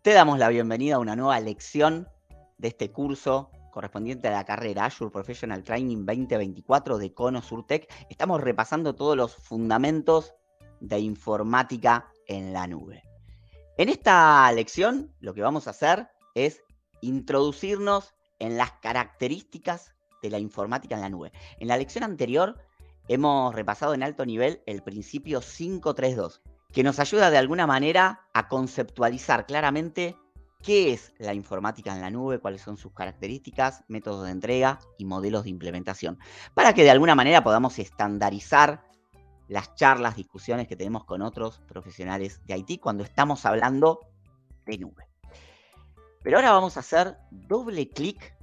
Te damos la bienvenida a una nueva lección de este curso correspondiente a la carrera Azure Professional Training 2024 de Cono Surtech. Estamos repasando todos los fundamentos de informática en la nube. En esta lección lo que vamos a hacer es introducirnos en las características de la informática en la nube. En la lección anterior hemos repasado en alto nivel el principio 532, que nos ayuda de alguna manera a conceptualizar claramente qué es la informática en la nube, cuáles son sus características, métodos de entrega y modelos de implementación, para que de alguna manera podamos estandarizar las charlas, discusiones que tenemos con otros profesionales de IT cuando estamos hablando de nube. Pero ahora vamos a hacer doble clic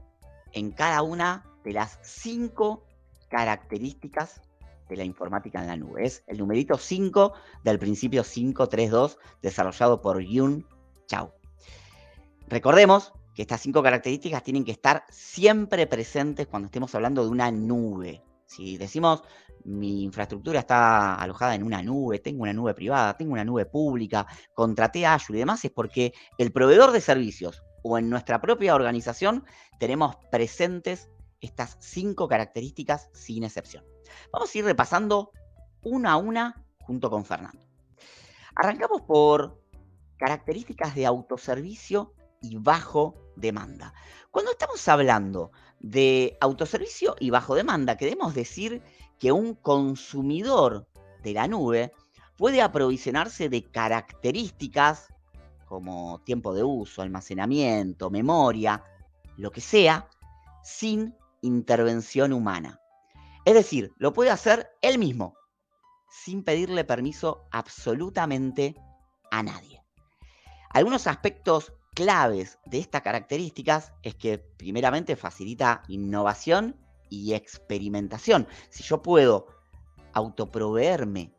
en cada una de las 5 características de la informática en la nube. Es el numerito 5 del principio 532 desarrollado por Yun Chao. Recordemos que estas 5 características tienen que estar siempre presentes cuando estemos hablando de una nube. Si decimos mi infraestructura está alojada en una nube, tengo una nube privada, tengo una nube pública, contraté a Azure y demás, es porque el proveedor de servicios o en nuestra propia organización tenemos presentes estas 5 características sin excepción. Vamos a ir repasando una a una junto con Fernando. Arrancamos por características de autoservicio y bajo demanda. Cuando estamos hablando de autoservicio y bajo demanda, queremos decir que un consumidor de la nube puede aprovisionarse de características como tiempo de uso, almacenamiento, memoria, lo que sea, sin intervención humana. Es decir, lo puede hacer él mismo, sin pedirle permiso absolutamente a nadie. Algunos aspectos claves de estas características es que primeramente facilita innovación y experimentación. Si yo puedo autoproveerme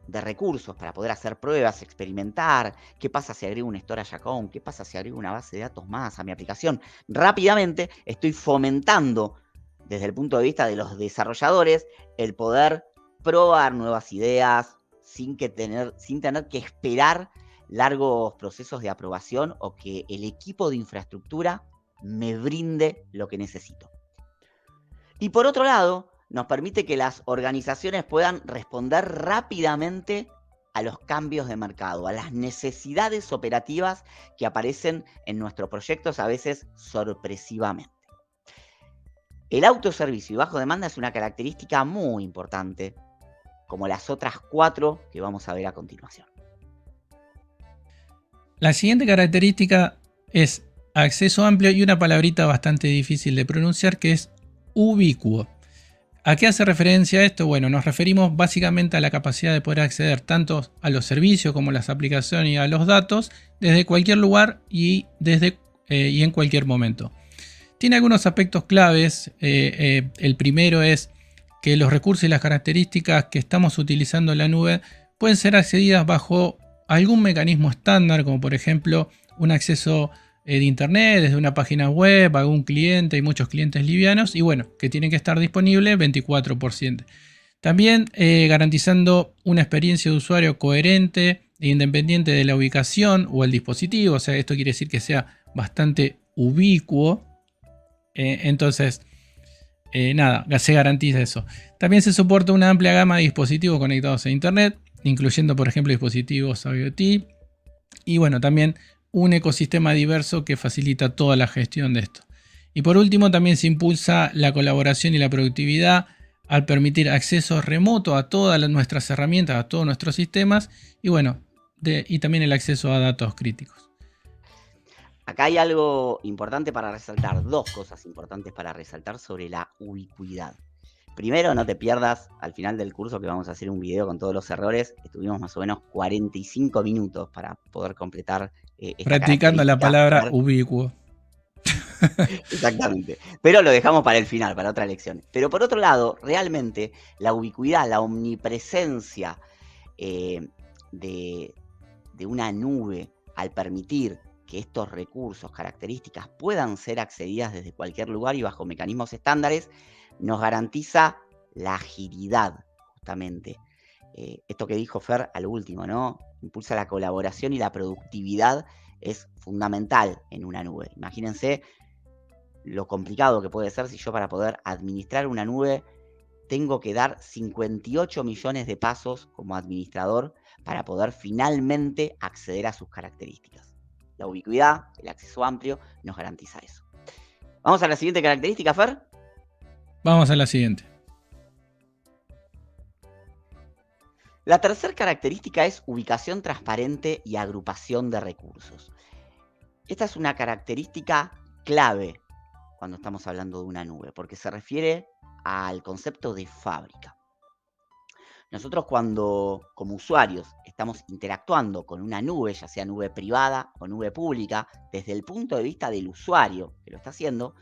de recursos para poder hacer pruebas, experimentar, qué pasa si agrego un storage account, qué pasa si agrego una base de datos más a mi aplicación, rápidamente estoy fomentando desde el punto de vista de los desarrolladores el poder probar nuevas ideas sin tener que esperar largos procesos de aprobación o que el equipo de infraestructura me brinde lo que necesito. Y por otro lado, nos permite que las organizaciones puedan responder rápidamente a los cambios de mercado, a las necesidades operativas que aparecen en nuestros proyectos, a veces sorpresivamente. El autoservicio y bajo demanda es una característica muy importante, como las otras 4 que vamos a ver a continuación. La siguiente característica es acceso amplio y una palabrita bastante difícil de pronunciar que es ubicuo. ¿A qué hace referencia esto? Bueno, nos referimos básicamente a la capacidad de poder acceder tanto a los servicios como a las aplicaciones y a los datos desde cualquier lugar y en cualquier momento. Tiene algunos aspectos claves. El primero es que los recursos y las características que estamos utilizando en la nube pueden ser accedidas bajo algún mecanismo estándar, como por ejemplo un acceso de internet desde una página web, algún cliente, hay muchos clientes livianos y bueno, que tienen que estar disponibles 24/7. También garantizando una experiencia de usuario coherente e independiente de la ubicación o el dispositivo, o sea, esto quiere decir que sea bastante ubicuo. Entonces, se garantiza eso. También se soporta una amplia gama de dispositivos conectados a internet, incluyendo por ejemplo dispositivos IoT. Y bueno, también un ecosistema diverso que facilita toda la gestión de esto. Y por último, también se impulsa la colaboración y la productividad al permitir acceso remoto a todas nuestras herramientas, a todos nuestros sistemas y bueno, y también el acceso a datos críticos. Acá hay algo importante para resaltar, 2 cosas importantes para resaltar sobre la ubicuidad. Primero, no te pierdas al final del curso que vamos a hacer un video con todos los errores. Estuvimos más o menos 45 minutos para poder completar esta practicando la palabra ubicuo. Exactamente. Pero lo dejamos para el final, para otra lección. Pero por otro lado, realmente la ubicuidad, la omnipresencia de una nube al permitir que estos recursos, características puedan ser accedidas desde cualquier lugar y bajo mecanismos estándares, nos garantiza la agilidad, justamente. Esto que dijo Fer al último, ¿no? Impulsa la colaboración y la productividad, es fundamental en una nube. Imagínense lo complicado que puede ser si yo, para poder administrar una nube, tengo que dar 58 millones de pasos como administrador para poder finalmente acceder a sus características. La ubicuidad, el acceso amplio, nos garantiza eso. Vamos a la siguiente característica, Fer. Vamos a la siguiente. La tercera característica es ubicación transparente y agrupación de recursos. Esta es una característica clave cuando estamos hablando de una nube, porque se refiere al concepto de fábrica. Nosotros, cuando como usuarios estamos interactuando con una nube, ya sea nube privada o nube pública, desde el punto de vista del usuario que lo está haciendo,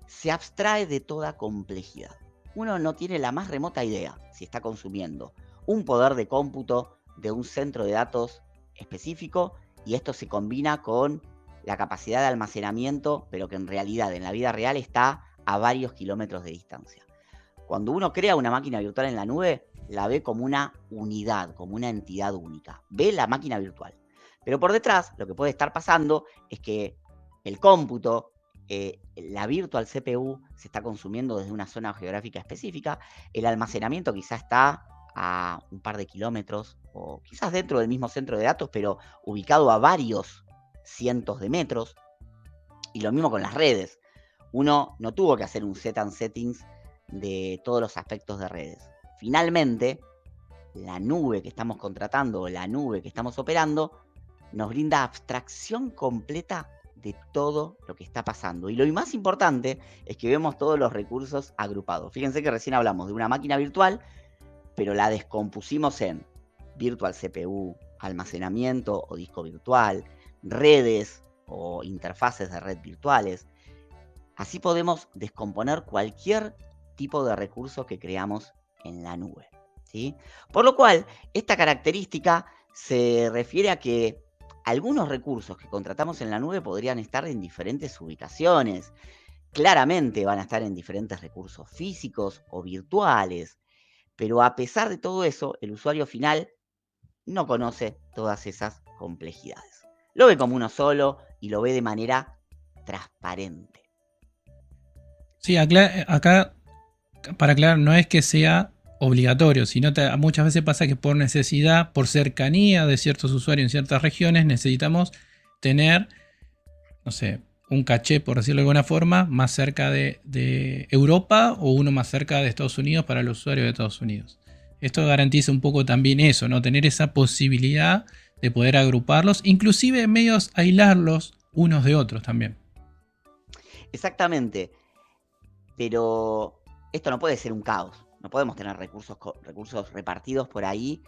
se abstrae de toda complejidad. Uno no tiene la más remota idea si está consumiendo un poder de cómputo de un centro de datos específico, y esto se combina con la capacidad de almacenamiento, pero que en realidad, en la vida real, está a varios kilómetros de distancia. Cuando uno crea una máquina virtual en la nube, la ve como una unidad, como una entidad única. Ve la máquina virtual. Pero por detrás, lo que puede estar pasando es que el cómputo, la virtual CPU, se está consumiendo desde una zona geográfica específica. El almacenamiento quizás está a un par de kilómetros, o quizás dentro del mismo centro de datos, pero ubicado a varios cientos de metros. Y lo mismo con las redes. Uno no tuvo que hacer un set and settings de todos los aspectos de redes. Finalmente, la nube que estamos contratando o la nube que estamos operando nos brinda abstracción completa de todo lo que está pasando. Y lo más importante es que vemos todos los recursos agrupados. Fíjense que recién hablamos de una máquina virtual, pero la descompusimos en virtual CPU, almacenamiento o disco virtual, redes o interfaces de red virtuales. Así podemos descomponer cualquier tipo de recurso que creamos en la nube, ¿sí? Por lo cual, esta característica se refiere a que algunos recursos que contratamos en la nube podrían estar en diferentes ubicaciones. Claramente van a estar en diferentes recursos físicos o virtuales, pero a pesar de todo eso, el usuario final no conoce todas esas complejidades. Lo ve como uno solo y lo ve de manera transparente. Sí, acá, para aclarar, no es que sea obligatorio, sino muchas veces pasa que por necesidad, por cercanía de ciertos usuarios en ciertas regiones, necesitamos tener, no sé, un caché, por decirlo de alguna forma, más cerca de Europa o uno más cerca de Estados Unidos para los usuarios de Estados Unidos. Esto garantiza un poco también eso, ¿no? Tener esa posibilidad de poder agruparlos, inclusive medios aislarlos unos de otros también. Exactamente, pero esto no puede ser un caos. No podemos tener recursos repartidos por ahí.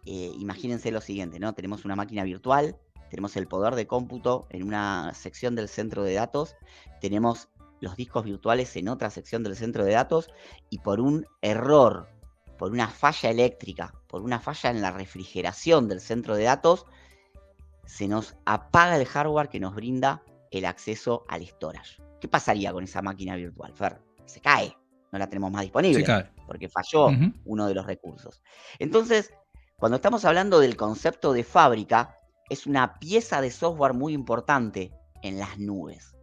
Imagínense lo siguiente, ¿no? Tenemos una máquina virtual, tenemos el poder de cómputo en una sección del centro de datos, tenemos los discos virtuales en otra sección del centro de datos, y por un error, por una falla eléctrica, por una falla en la refrigeración del centro de datos, se nos apaga el hardware que nos brinda el acceso al storage. ¿Qué pasaría con esa máquina virtual, Fer? Se cae, no la tenemos más disponible, porque falló uno de los recursos. Entonces, cuando estamos hablando del concepto de fábrica, es una pieza de software muy importante en las nubes.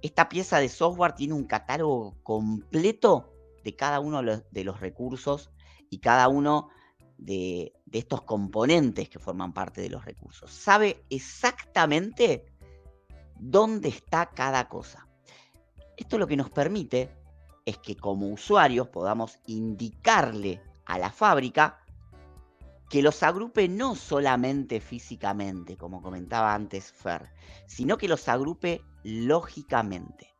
Esta pieza de software tiene un catálogo completo de cada uno de los recursos y cada uno de estos componentes que forman parte de los recursos. Sabe exactamente dónde está cada cosa. Esto lo que nos permite es que como usuarios podamos indicarle a la fábrica que los agrupe no solamente físicamente, como comentaba antes Fer, sino que los agrupe lógicamente.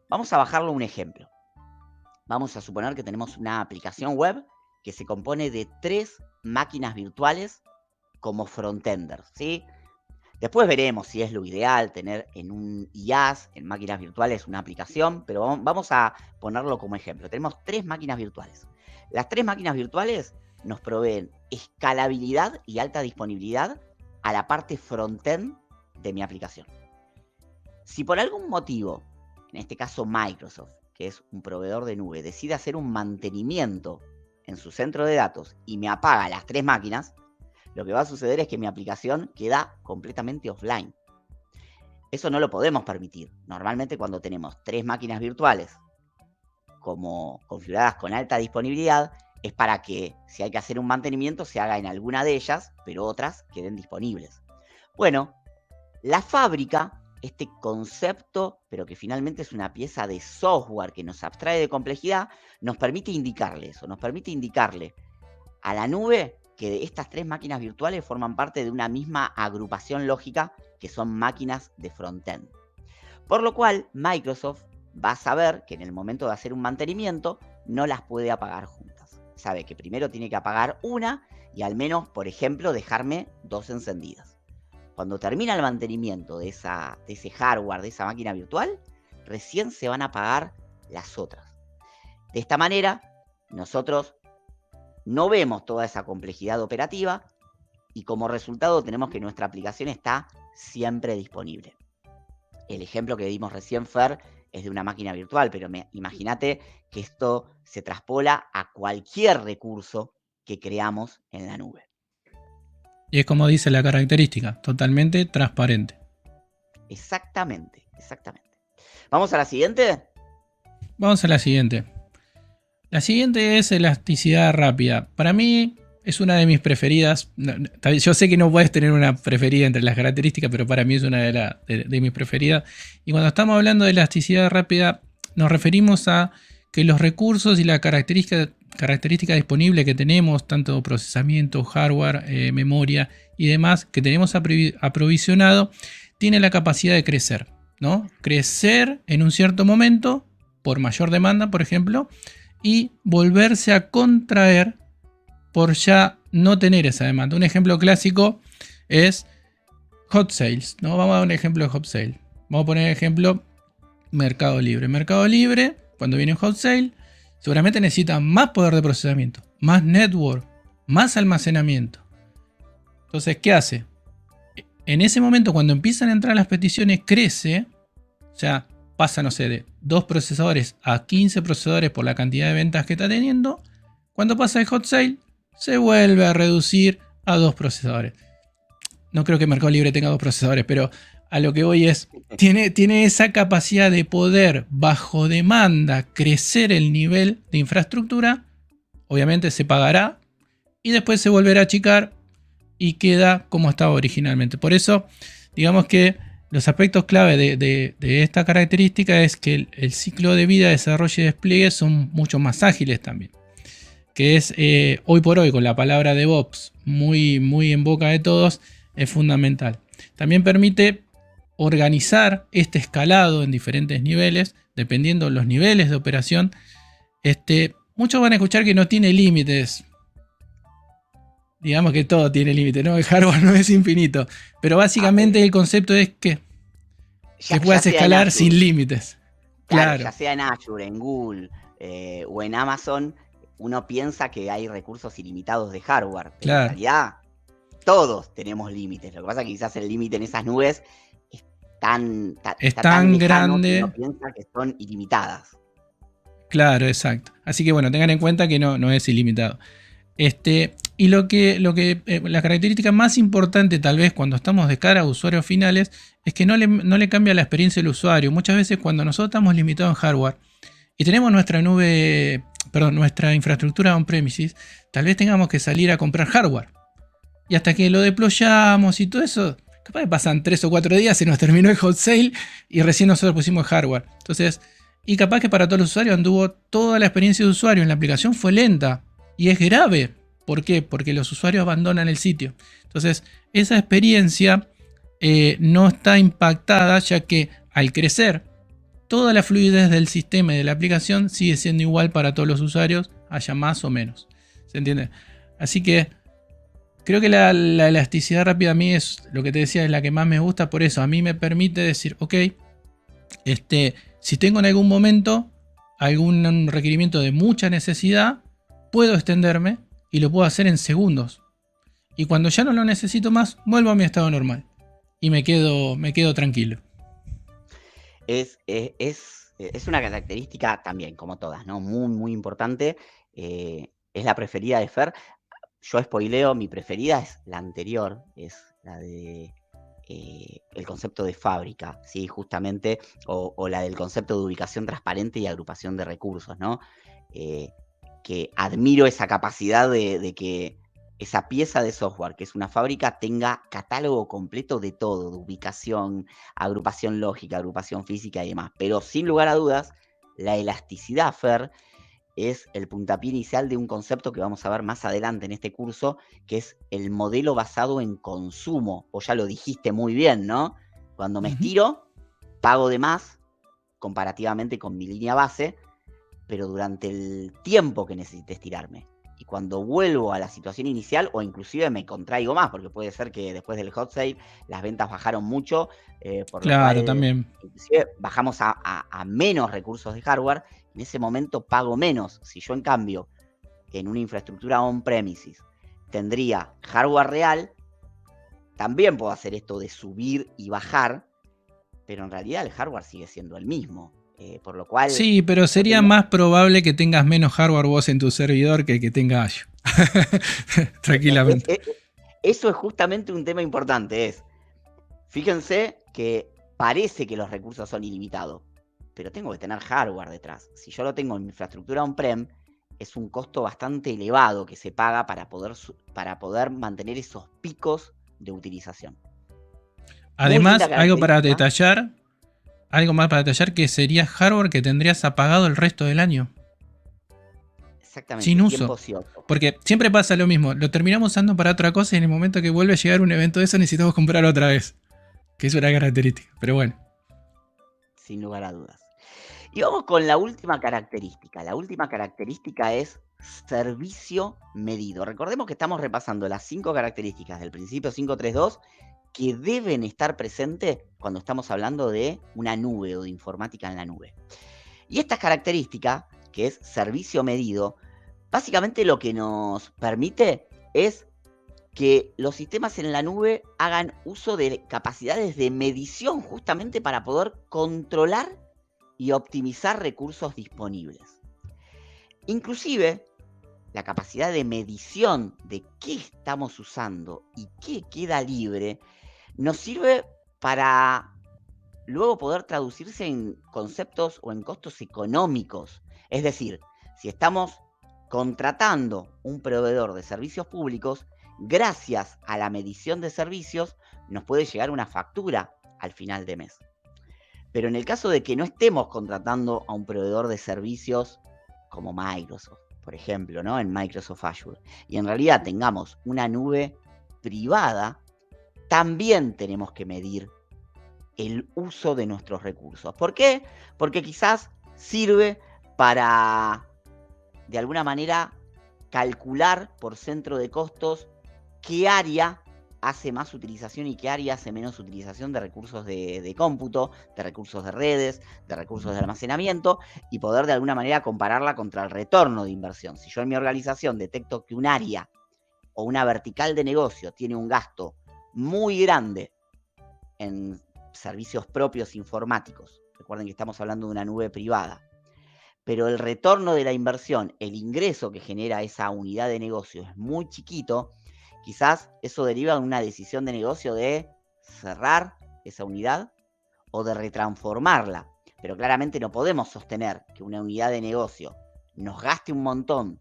Vamos a bajarlo a un ejemplo. Vamos a suponer que tenemos una aplicación web que se compone de 3 máquinas virtuales como frontenders, ¿sí? Después veremos si es lo ideal tener en un IaaS, en máquinas virtuales, una aplicación, pero vamos a ponerlo como ejemplo. Tenemos 3 máquinas virtuales. Las 3 máquinas virtuales nos proveen escalabilidad y alta disponibilidad a la parte frontend de mi aplicación. Si por algún motivo, en este caso Microsoft, que es un proveedor de nube, decide hacer un mantenimiento en su centro de datos y me apaga las 3 máquinas, lo que va a suceder es que mi aplicación queda completamente offline. Eso no lo podemos permitir. Normalmente cuando tenemos 3 máquinas virtuales como configuradas con alta disponibilidad, es para que si hay que hacer un mantenimiento se haga en alguna de ellas, pero otras queden disponibles. Bueno, la fábrica, este concepto, pero que finalmente es una pieza de software que nos abstrae de complejidad, nos permite indicarle eso, nos permite indicarle a la nube que estas 3 máquinas virtuales forman parte de una misma agrupación lógica que son máquinas de frontend. Por lo cual, Microsoft va a saber que en el momento de hacer un mantenimiento no las puede apagar juntas. Sabe que primero tiene que apagar una y al menos, por ejemplo, dejarme 2 encendidas. Cuando termina el mantenimiento de ese hardware, de esa máquina virtual, recién se van a apagar las otras. De esta manera, nosotros no vemos toda esa complejidad operativa y como resultado tenemos que nuestra aplicación está siempre disponible. El ejemplo que dimos recién, Fer, es de una máquina virtual, pero imagínate que esto se traspola a cualquier recurso que creamos en la nube. Y es como dice la característica, totalmente transparente. Exactamente, exactamente. ¿Vamos a la siguiente? Vamos a la siguiente. La siguiente es elasticidad rápida. Para mí es una de mis preferidas. Yo sé que no puedes tener una preferida entre las características, pero para mí es una de mis preferidas. Y cuando estamos hablando de elasticidad rápida, nos referimos a que los recursos y la característica disponible que tenemos, tanto procesamiento, hardware, memoria y demás, que tenemos aprovisionado, tiene la capacidad de crecer, ¿no? Crecer en un cierto momento, por mayor demanda, por ejemplo, y volverse a contraer por ya no tener esa demanda. Un ejemplo clásico es hot sales, ¿no? Vamos a dar un ejemplo de hot sale. Vamos a poner el ejemplo Mercado Libre. Mercado Libre, cuando viene un hot sale, seguramente necesita más poder de procesamiento, más network, más almacenamiento. Entonces, ¿qué hace? En ese momento, cuando empiezan a entrar las peticiones, crece, o sea, pasa, no sé, de 2 procesadores a 15 procesadores por la cantidad de ventas que está teniendo. Cuando pasa el hot sale, se vuelve a reducir a 2 procesadores. No creo que Mercado Libre tenga 2 procesadores, pero a lo que voy es, tiene esa capacidad de poder, bajo demanda, crecer el nivel de infraestructura. Obviamente se pagará y después se volverá a achicar y queda como estaba originalmente. Por eso, digamos que los aspectos clave de esta característica es que el ciclo de vida, desarrollo y despliegue son mucho más ágiles también. Que es hoy por hoy, con la palabra DevOps muy en boca de todos, es fundamental. También permite organizar este escalado en diferentes niveles, dependiendo de los niveles de operación. Muchos van a escuchar que no tiene límites. Digamos que todo tiene límites, ¿no? El hardware no es infinito. Pero básicamente el concepto es que puedas escalar sin límites. Claro. Ya sea en Azure, en Google o en Amazon, uno piensa que hay recursos ilimitados de hardware. Pero en realidad todos tenemos límites. Lo que pasa es que quizás el límite en esas nubes es tan grande que uno piensa que son ilimitadas. Claro, exacto. Así que bueno, tengan en cuenta que no es ilimitado. Y la característica más importante tal vez cuando estamos de cara a usuarios finales es que no le cambia la experiencia del usuario. Muchas veces cuando nosotros estamos limitados en hardware y tenemos nuestra infraestructura on-premises, tal vez tengamos que salir a comprar hardware. Y hasta que lo deployamos y todo eso, capaz que pasan 3 o 4 días, se nos terminó el hot sale y recién nosotros pusimos hardware. Entonces, y capaz que para todos los usuarios anduvo toda la experiencia de usuario en la aplicación fue lenta. Y es grave. ¿Por qué? Porque los usuarios abandonan el sitio. Entonces, esa experiencia no está impactada, ya que al crecer, toda la fluidez del sistema y de la aplicación sigue siendo igual para todos los usuarios, haya más o menos. ¿Se entiende? Así que creo que la elasticidad rápida a mí es lo que te decía, es la que más me gusta. Por eso a mí me permite decir, ok, si tengo en algún momento algún requerimiento de mucha necesidad, puedo extenderme y lo puedo hacer en segundos. Y cuando ya no lo necesito más, vuelvo a mi estado normal. Y me quedo tranquilo. Es una característica también, como todas, ¿no? Muy importante. Es la preferida de Fer. Yo spoileo, mi preferida es la anterior. Es la de el concepto de fábrica, ¿sí? Justamente, o la del concepto de ubicación transparente y agrupación de recursos, ¿no? Que admiro esa capacidad de que esa pieza de software, que es una fábrica, tenga catálogo completo de todo, de ubicación, agrupación lógica, agrupación física y demás. Pero sin lugar a dudas, la elasticidad, Fer, es el puntapié inicial de un concepto que vamos a ver más adelante en este curso, que es el modelo basado en consumo. O ya lo dijiste muy bien, ¿no? Cuando me estiro, pago de más comparativamente con mi línea base, pero durante el tiempo que necesite estirarme. Y cuando vuelvo a la situación inicial, o inclusive me contraigo más, porque puede ser que después del hot sale las ventas bajaron mucho, por lo Claro, cual también. inclusive bajamos a menos recursos de hardware. En ese momento pago menos. Si yo, en cambio, en una infraestructura on-premises tendría hardware real, también puedo hacer esto de subir y bajar, pero en realidad el hardware sigue siendo el mismo. Por lo cual... Sí, pero sería más probable que tengas menos hardware vos en tu servidor que tenga Azure. Tranquilamente. Eso es justamente un tema importante. Fíjense que parece que los recursos son ilimitados, pero tengo que tener hardware detrás. Si yo lo tengo en mi infraestructura on-prem, es un costo bastante elevado que se paga para poder mantener esos picos de utilización. Además, algo más para detallar, que sería hardware que tendrías apagado el resto del año. Exactamente, sin uso. Porque siempre pasa lo mismo, lo terminamos usando para otra cosa y en el momento que vuelve a llegar un evento de eso necesitamos comprar otra vez. Que es una característica, pero bueno. Sin lugar a dudas. Y vamos con la última característica. La última característica es servicio medido. Recordemos que estamos repasando las 5 características del principio 532 que deben estar presentes cuando estamos hablando de una nube o de informática en la nube. Y estas características, que es servicio medido, básicamente lo que nos permite es que los sistemas en la nube hagan uso de capacidades de medición justamente para poder controlar y optimizar recursos disponibles. Inclusive, la capacidad de medición de qué estamos usando y qué queda libre nos sirve para luego poder traducirse en conceptos o en costos económicos. Es decir, si estamos contratando un proveedor de servicios públicos, gracias a la medición de servicios nos puede llegar una factura al final de mes. Pero en el caso de que no estemos contratando a un proveedor de servicios como Microsoft, por ejemplo, ¿no? En Microsoft Azure, y en realidad tengamos una nube privada, también tenemos que medir el uso de nuestros recursos. ¿Por qué? Porque quizás sirve para, de alguna manera, calcular por centro de costos qué área hace más utilización y qué área hace menos utilización de recursos de cómputo, de recursos de redes, de recursos de almacenamiento, y poder de alguna manera compararla contra el retorno de inversión. Si yo en mi organización detecto que un área o una vertical de negocio tiene un gasto muy grande en servicios propios informáticos, recuerden que estamos hablando de una nube privada, pero el retorno de la inversión, el ingreso que genera esa unidad de negocio es muy chiquito, quizás eso deriva en una decisión de negocio de cerrar esa unidad o de retransformarla. Pero claramente no podemos sostener que una unidad de negocio nos gaste un montón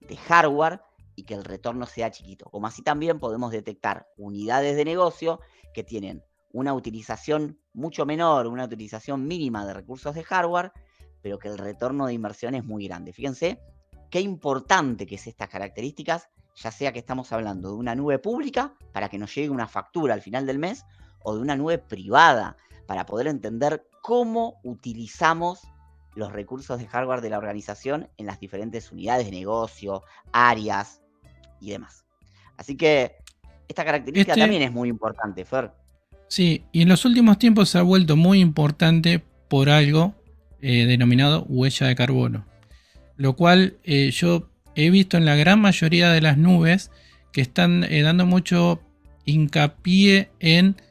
de hardware y que el retorno sea chiquito. Como así también podemos detectar unidades de negocio que tienen una utilización mucho menor, una utilización mínima de recursos de hardware, pero que el retorno de inversión es muy grande. Fíjense qué importante que es estas características, ya sea que estamos hablando de una nube pública para que nos llegue una factura al final del mes, o de una nube privada para poder entender cómo utilizamos los recursos de hardware de la organización en las diferentes unidades de negocio, áreas y demás. Así que esta característica también es muy importante, Fer. Sí, y en los últimos tiempos se ha vuelto muy importante por algo denominado huella de carbono, lo cual yo he visto en la gran mayoría de las nubes que están dando mucho hincapié en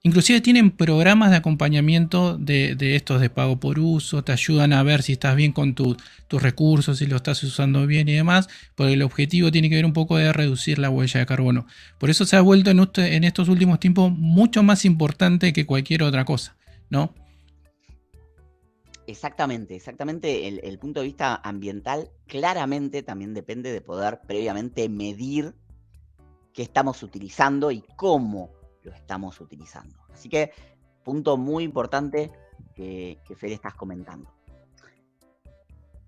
Inclusive tienen programas de acompañamiento de estos de pago por uso, te ayudan a ver si estás bien con tus recursos, si lo estás usando bien y demás, porque el objetivo tiene que ver un poco de reducir la huella de carbono. Por eso se ha vuelto en estos últimos tiempos mucho más importante que cualquier otra cosa, ¿no? Exactamente. El punto de vista ambiental claramente también depende de poder previamente medir qué estamos utilizando y cómo lo estamos utilizando. Así que, punto muy importante que Fede estás comentando.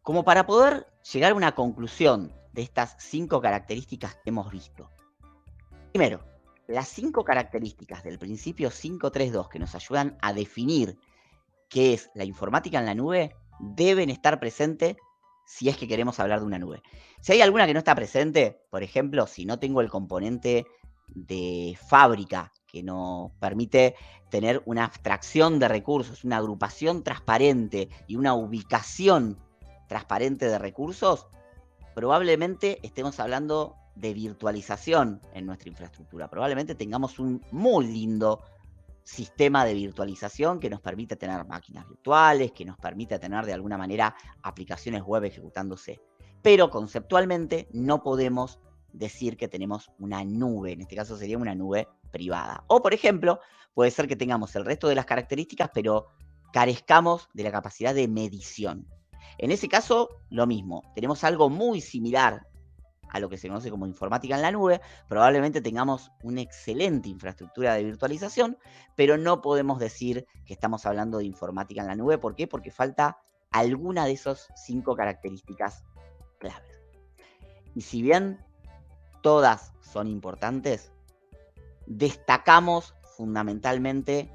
Como para poder llegar a una conclusión de estas 5 características que hemos visto. Primero, las 5 características del principio 532 que nos ayudan a definir qué es la informática en la nube deben estar presentes si es que queremos hablar de una nube. Si hay alguna que no está presente, por ejemplo, si no tengo el componente de fábrica que nos permite tener una abstracción de recursos, una agrupación transparente y una ubicación transparente de recursos, probablemente estemos hablando de virtualización en nuestra infraestructura. Probablemente tengamos un muy lindo sistema de virtualización que nos permite tener máquinas virtuales, que nos permite tener de alguna manera aplicaciones web ejecutándose. Pero conceptualmente no podemos decir que tenemos una nube, en este caso sería una nube privada. O por ejemplo, puede ser que tengamos el resto de las características, pero carezcamos de la capacidad de medición. En ese caso, lo mismo, tenemos algo muy similar a lo que se conoce como informática en la nube, probablemente tengamos una excelente infraestructura de virtualización, pero no podemos decir que estamos hablando de informática en la nube. ¿Por qué? Porque falta alguna de esas 5 características claves. Y si bien todas son importantes, destacamos fundamentalmente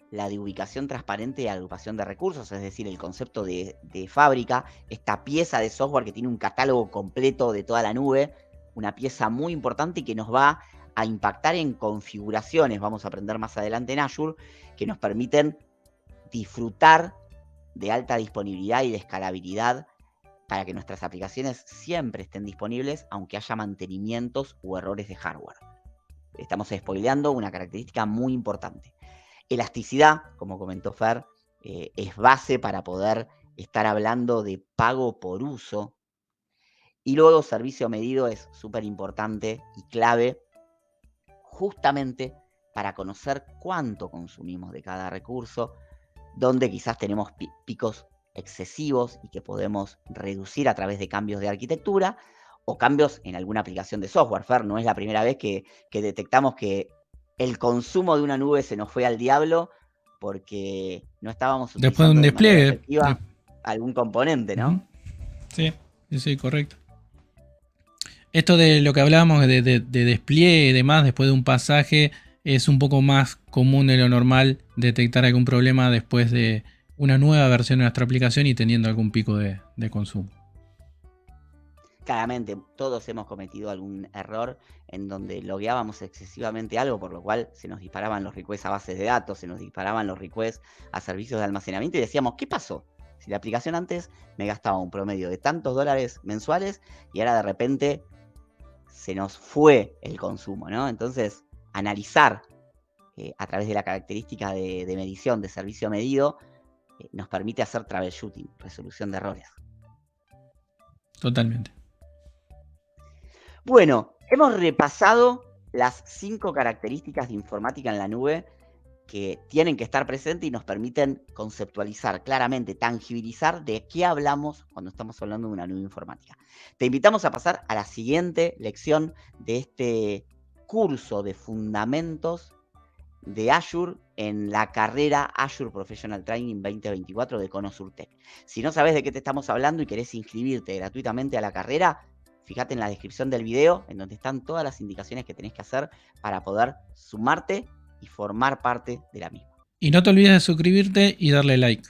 la de ubicación transparente y agrupación de recursos, es decir, el concepto de fábrica, esta pieza de software que tiene un catálogo completo de toda la nube, una pieza muy importante y que nos va a impactar en configuraciones, vamos a aprender más adelante en Azure, que nos permiten disfrutar de alta disponibilidad y de escalabilidad para que nuestras aplicaciones siempre estén disponibles, aunque haya mantenimientos o errores de hardware. Estamos spoileando una característica muy importante. Elasticidad, como comentó Fer, es base para poder estar hablando de pago por uso. Y luego servicio medido es súper importante y clave justamente para conocer cuánto consumimos de cada recurso, donde quizás tenemos picos excesivos y que podemos reducir a través de cambios de arquitectura o cambios en alguna aplicación de software. Fer, no es la primera vez que detectamos que el consumo de una nube se nos fue al diablo porque no estábamos Después de un utilizando de manera despliegue. efectiva algún componente, ¿no? Sí, correcto. Esto de lo que hablábamos de despliegue y demás después de un pasaje es un poco más común de lo normal detectar algún problema después de una nueva versión de nuestra aplicación y teniendo algún pico de consumo. Claramente, todos hemos cometido algún error en donde logueábamos excesivamente algo, por lo cual se nos disparaban los requests a bases de datos, se nos disparaban los requests a servicios de almacenamiento y decíamos, ¿qué pasó? Si la aplicación antes me gastaba un promedio de tantos dólares mensuales y ahora de repente se nos fue el consumo, ¿no? Entonces, analizar a través de la característica de medición de servicio medido nos permite hacer troubleshooting, resolución de errores. Totalmente. Bueno, hemos repasado las 5 características de informática en la nube que tienen que estar presentes y nos permiten conceptualizar claramente, tangibilizar de qué hablamos cuando estamos hablando de una nube informática. Te invitamos a pasar a la siguiente lección de este curso de fundamentos de Azure en la carrera Azure Professional Training 2024 de Conosurtec. Si no sabes de qué te estamos hablando y querés inscribirte gratuitamente a la carrera, fíjate en la descripción del video, en donde están todas las indicaciones que tenés que hacer para poder sumarte y formar parte de la misma. Y no te olvides de suscribirte y darle like.